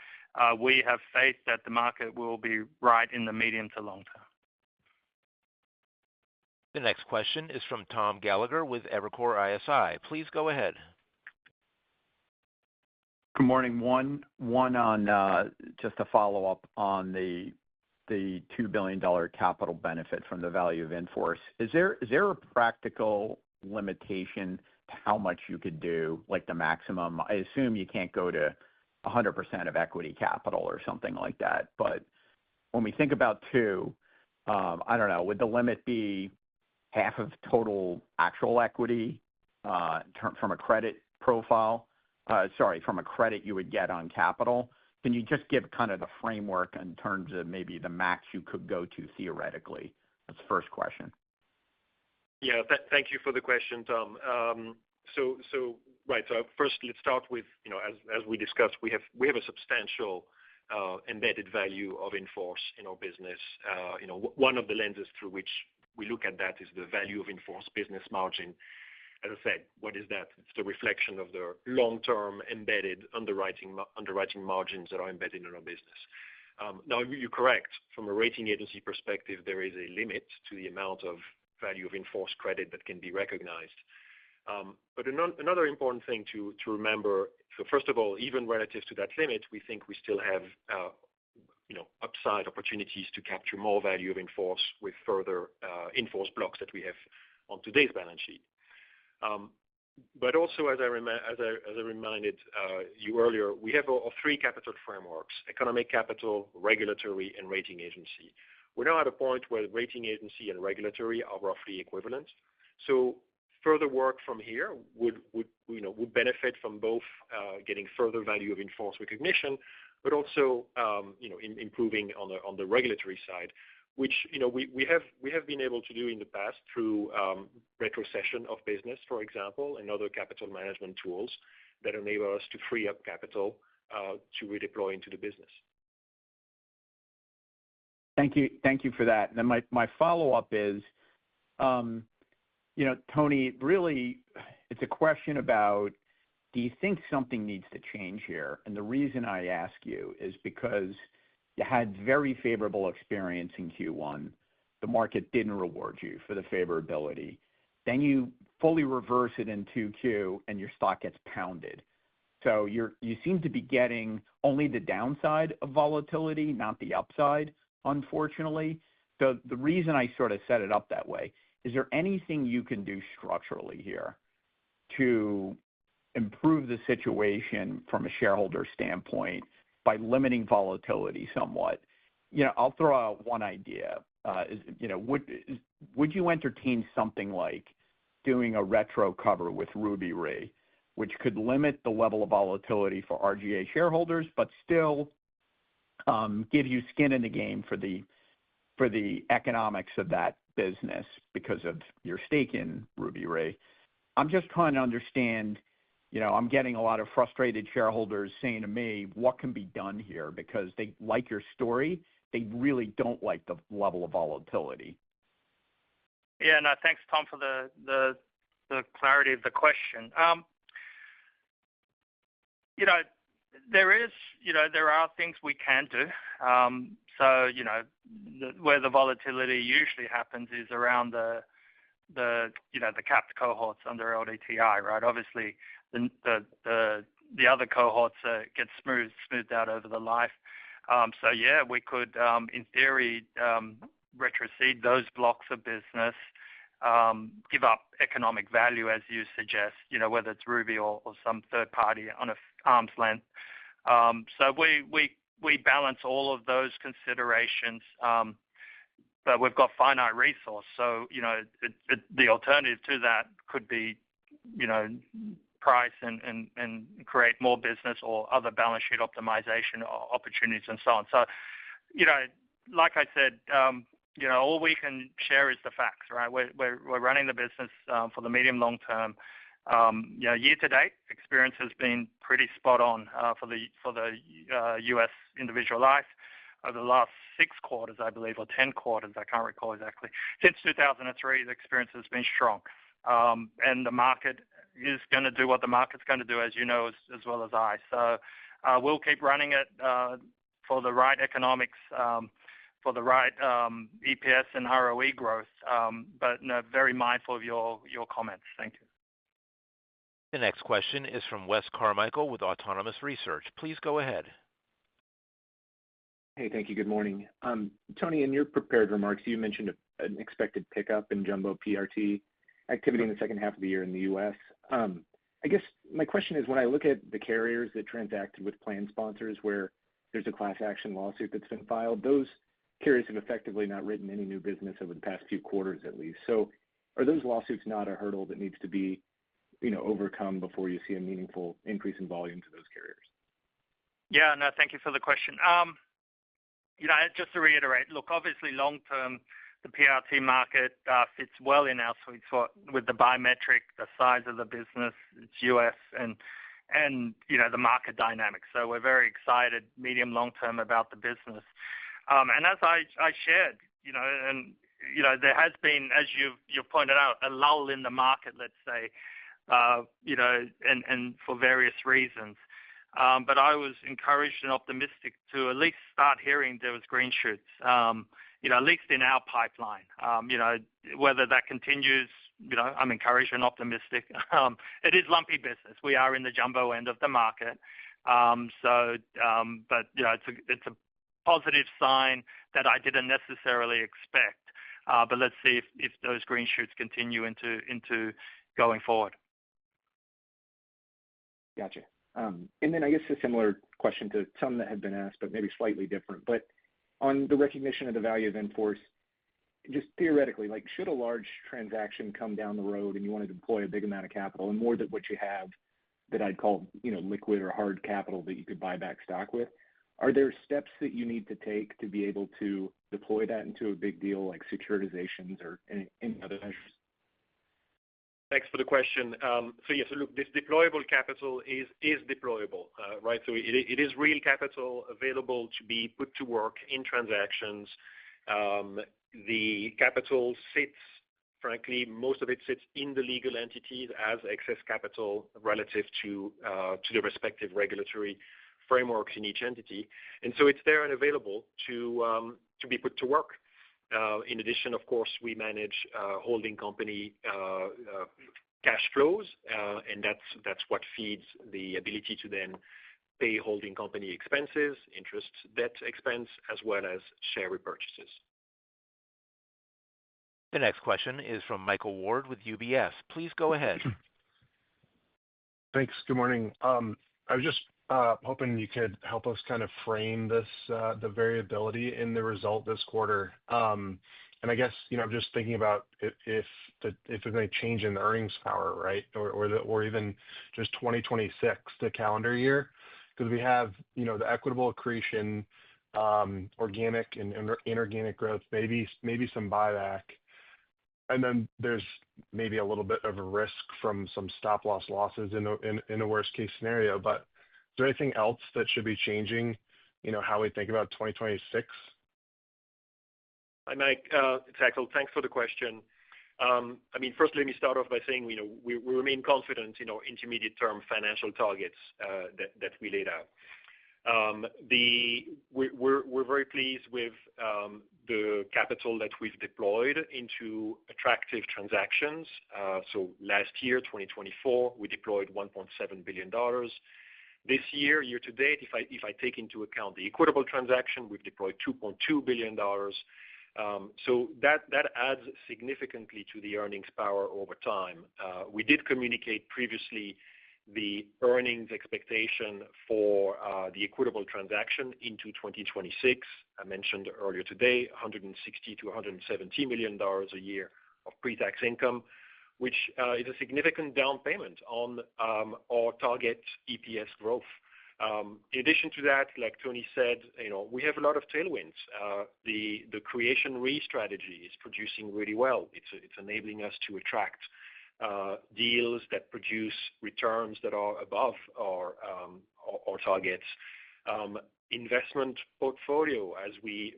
we have faith that the market will be right in the medium to long term. The next question is from Tom Gallagher with Evercore ISI. Please go ahead. Good morning. One on just a follow-up on the $2 billion capital benefit from the value of in-force. Is there a practical limitation to how much you could do, like the maximum? I assume you can't go to 100% of equity capital or something like that. But when we think about two, I don't know, would the limit be half of total actual equity from a credit profile? From a credit you would get on capital. Can you just give kind of the framework in terms of maybe the max you could go to theoretically? That's the first question. Yeah, thank you for the question, Tom. So first let's start with, as we discussed, we have a substantial embedded value of in-force in our business. One of the lenses through which we look at that is the value of in-force business margin. As I said, what is that? It's the reflection of the long-term embedded underwriting margins that are embedded in our business. Now, you're correct. From a rating agency perspective, there is a limit to the amount of value of in-force credit that can be recognized. But another important thing to remember, so first of all, even relative to that limit, we think we still have upside opportunities to capture more value of in-force with further in-force blocks that we have on today's balance sheet. But also, as I reminded you earlier, we have our three capital frameworks: economic capital, regulatory, and rating agency. We're now at a point where the rating agency and regulatory are roughly equivalent. So further work from here would benefit from both getting further value of in-force recognition, but also improving on the regulatory side, which we have been able to do in the past through retrocession of business, for example, and other capital management tools that enable us to free up capital to redeploy into the business. Thank you for that. And then my follow-up is, Tony, really, it's a question about, do you think something needs to change here? And the reason I ask you is because you had very favorable experience in Q1. The market didn't reward you for the favorability. Then you fully reverse it in 2Q, and your stock gets pounded. So you seem to be getting only the downside of volatility, not the upside, unfortunately. So the reason I sort of set it up that way, is there anything you can do structurally here to improve the situation from a shareholder standpoint by limiting volatility somewhat? I'll throw out one idea. Would you entertain something like doing a retro cover with Ruby Re, which could limit the level of volatility for RGA shareholders, but still give you skin in the game for the economics of that business because of your stake in Ruby Re? I'm just trying to understand. I'm getting a lot of frustrated shareholders saying to me, what can be done here? Because they like your story. They really don't like the level of volatility. Yeah, no, thanks, Tom, for the clarity of the question. There are things we can do. Where the volatility usually happens is around the capped cohorts under LDTI, right? Obviously, the other cohorts get smoothed out over the life. We could, in theory, retrocede those blocks of business, give up economic value, as you suggest, whether it's Ruby or some third party on an arm's length. We balance all of those considerations, but we've got finite resource. So, the alternative to that could be, price and create more business or other balance sheet optimization opportunities and so on. So, like I said, all we can share is the facts, right? We're running the business for the medium long term. Year to date, experience has been pretty spot on for the U.S. individual life. over the last 6 quarters, I believe, or 10 quarters, I can't recall exactly. Since 2003, the experience has been strong. And the market is going to do what the market's going to do, as you know, as well as I. So we'll keep running it for the right economics, for the right EPS and ROE growth, but very mindful of your comments. Thank you. The next question is from Wes Carmichael with Autonomous Research. Please go ahead. Hey, thank you. Good morning. Tony, in your prepared remarks, you mentioned an expected pickup in jumbo PRT activity in the second half of the year in the U.S. I guess my question is, when I look at the carriers that transacted with plan sponsors where there's a class action lawsuit that's been filed, those carriers have effectively not written any new business over the past few quarters at least. So are those lawsuits not a hurdle that needs to be overcome before you see a meaningful increase in volume to those carriers? Yeah, no, thank you for the question. Just to reiterate, look, obviously long-term, the PRT market fits well in our sweet spot with the biometric, the size of the business, it's U.S. and the market dynamics. So we're very excited, medium, long-term about the business. And as I shared, there has been, as you've pointed out, a lull in the market, let's say, and for various reasons. But I was encouraged and optimistic to at least start hearing there was green shoots, at least in our pipeline. Whether that continues, I'm encouraged and optimistic. It is lumpy business. We are in the jumbo end of the market. But it's a positive sign that I didn't necessarily expect. But let's see if those green shoots continue into going forward. Gotcha. And then I guess a similar question to some that have been asked, but maybe slightly different. But on the recognition of the value of in-force, just theoretically, like should a large transaction come down the road and you want to deploy a big amount of capital and more than what you have that I'd call, liquid or hard capital that you could buy back stock with, are there steps that you need to take to be able to deploy that into a big deal like securitizations or any other measures? Thanks for the question. So look, this deployable capital is deployable, right? So it is real capital available to be put to work in transactions. The capital sits, frankly, most of it sits in the legal entities as excess capital relative to the respective regulatory frameworks in each entity. And so it's there and available to be put to work. In addition, of course, we manage holding company cash flows, and that's what feeds the ability to then pay holding company expenses, interest, debt expense, as well as share repurchases. The next question is from Michael Ward with UBS. Please go ahead. Thanks. Good morning. I was just hoping you could help us kind of frame this, the variability in the result this quarter. And I guess, I'm just thinking about if there's any change in the earnings power, right? Or even just 2026, the calendar year, because we have, the equitable accretion, organic and inorganic growth, maybe some buyback. And then there's maybe a little bit of a risk from some stop loss losses in a worst case scenario. But is there anything else that should be changing, how we think about 2026? Hi, Mike. It's Axel. Thanks for the question. First, let me start off by saying, we remain confident in our intermediate-term financial targets that we laid out. We're very pleased with the capital that we've deployed into attractive transactions. So last year, 2024, we deployed $1.7 billion. This year to date, if I take into account the Equitable transaction, we've deployed $2.2 billion. So that adds significantly to the earnings power over time. We did communicate previously the earnings expectation for the Equitable transaction into 2026. I mentioned earlier today, $160 to $170 million a year of pre-tax income, which is a significant down payment on our target EPS growth. In addition to that, like Tony said, we have a lot of tailwinds. The Creation Re strategy is producing really well. It's enabling us to attract deals that produce returns that are above our targets. investment portfolio as we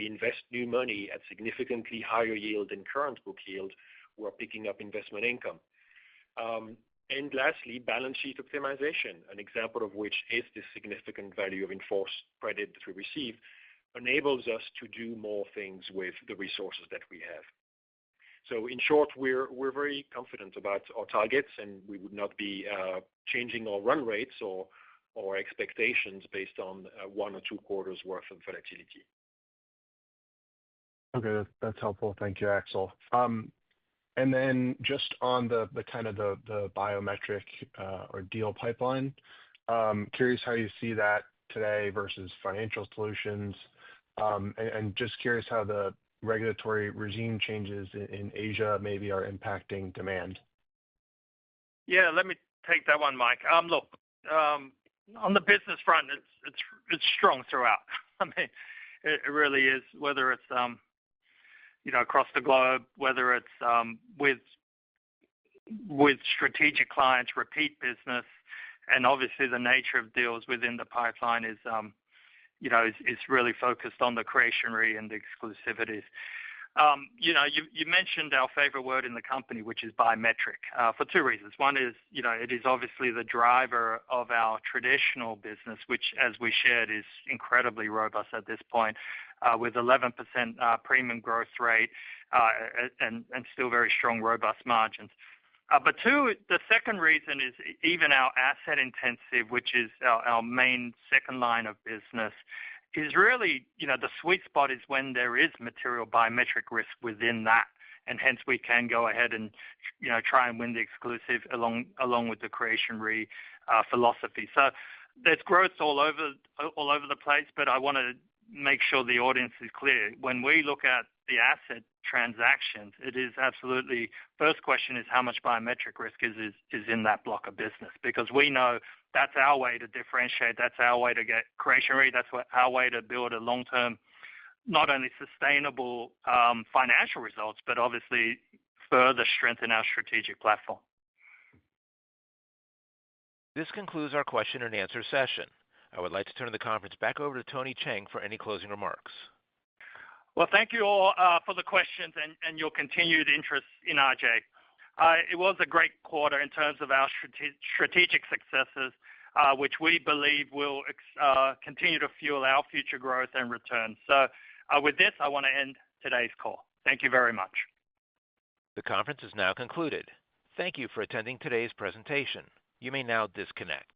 invest new money at significantly higher yield than current book yield, we're picking up investment income. And lastly, balance sheet optimization, an example of which is the significant value of in-force credit that we receive, enables us to do more things with the resources that we have. So in short, we're very confident about our targets, and we would not be changing our run rates or expectations based on 1 or 2 quarters worth of volatility. Okay, that's helpful. Thank you, Axel. And then just on the kind of the biometric or deal pipeline, curious how you see that today versus financial solutions, and just curious how the regulatory regime changes in Asia maybe are impacting demand. Yeah, let me take that one, Mike. Look, on the business front, it's strong throughout. I mean, it really is, whether it's across the globe, whether it's with strategic clients, repeat business, and obviously the nature of deals within the pipeline is really focused on the creation re and the exclusivities. You mentioned our favorite word in the company, which is biometric, for 2 reasons. One is, it is obviously the driver of our traditional business, which, as we shared, is incredibly robust at this point, with 11% premium growth rate and still very strong, robust margins. But 2, the second reason is even our asset intensive, which is our main second line of business, is really, the sweet spot is when there is material biometric risk within that. And hence we can go ahead and, try and win the exclusive along with the creation re philosophy. So there's growth all over the place, but I want to make sure the audience is clear. When we look at the asset transactions, it is absolutely, first question is how much biometric risk is in that block of business, because we know that's our way to differentiate, that's our way to get creation rate, that's our way to build a long-term, not only sustainable financial results, but obviously further strengthen our strategic platform. This concludes our question and answer session. I would like to turn the conference back over to Tony Cheng for any closing remarks. Well, thank you all for the questions and your continued interest in RGA. It was a great quarter in terms of our strategic successes, which we believe will continue to fuel our future growth and return. So with this, I want to end today's call. Thank you very much. The conference is now concluded. Thank you for attending today's presentation. You may now disconnect.